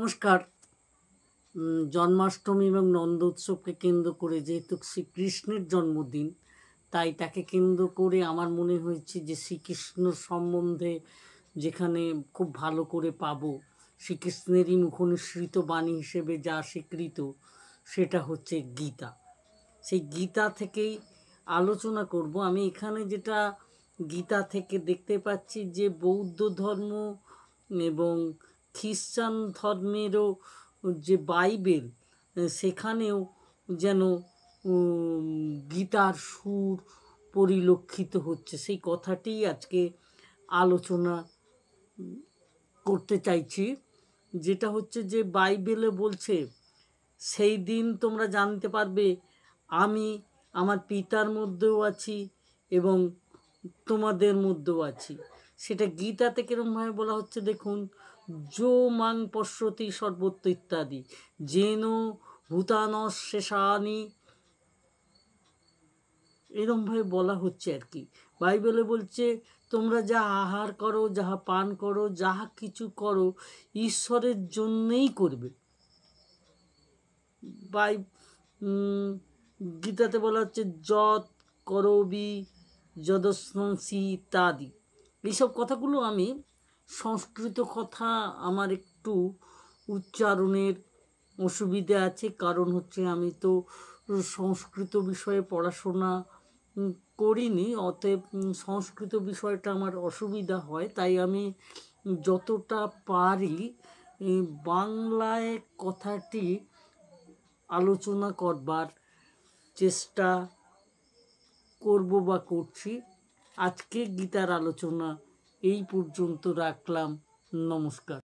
নমস্কার। জন্মাষ্টমী এবং নন্দ উৎসবকে কেন্দ্র করে যেহেতু শ্রীকৃষ্ণের জন্মদিন, তাই তাকে কেন্দ্র করে আমার মনে হয়েছে যে শ্রীকৃষ্ণ সম্বন্ধে যেখানে খুব ভালো করে পাবো, শ্রীকৃষ্ণেরই মুখনিসৃত বাণী হিসেবে যা স্বীকৃত সেটা হচ্ছে গীতা। সেই গীতা থেকেই আলোচনা করব। আমি এখানে যেটা গীতা থেকে দেখতে পাচ্ছি যে বৌদ্ধ ধর্ম এবং খ্রিস্টান ধর্মেরও যে বাইবেল, সেখানেও যেন গীতার সুর পরিলক্ষিত হচ্ছে। সেই কথাটি আজকে আলোচনা করতে চাইছি, যেটা হচ্ছে যে বাইবেলে বলছে, সেই দিন তোমরা জানতে পারবে আমি আমার পিতার মধ্যেও আছি এবং তোমাদের মধ্যেও আছি। সেটা গীতাতে কিরমভাবে বলা হচ্ছে দেখুন, যো মাং পশ্যতি সর্বত্র ইত্যাদি, যেন ভূতানশেষানি, এরমভাবে বলা হচ্ছে আর কি। বাইবেলে বলছে তোমরা যা আহার করো, যাহা পান করো, যাহা কিছু করো ঈশ্বরের জন্যেই করবে। গীতাতে বলা হচ্ছে যৎ করবি যদস্নসি ইত্যাদি। এইসব কথাগুলো আমি সংস্কৃত কথা আমার একটু উচ্চারণের অসুবিধে আছে, কারণ হচ্ছে আমি তো সংস্কৃত বিষয়ে পড়াশোনা করিনি, অতএব সংস্কৃত বিষয়টা আমার অসুবিধা হয়। তাই আমি যতটা পারি বাংলায় কথাটি আলোচনা করবার চেষ্টা করব বা করছি। আজকে গীতার আলোচনা এই পর্যন্ত রাখলাম। নমস্কার।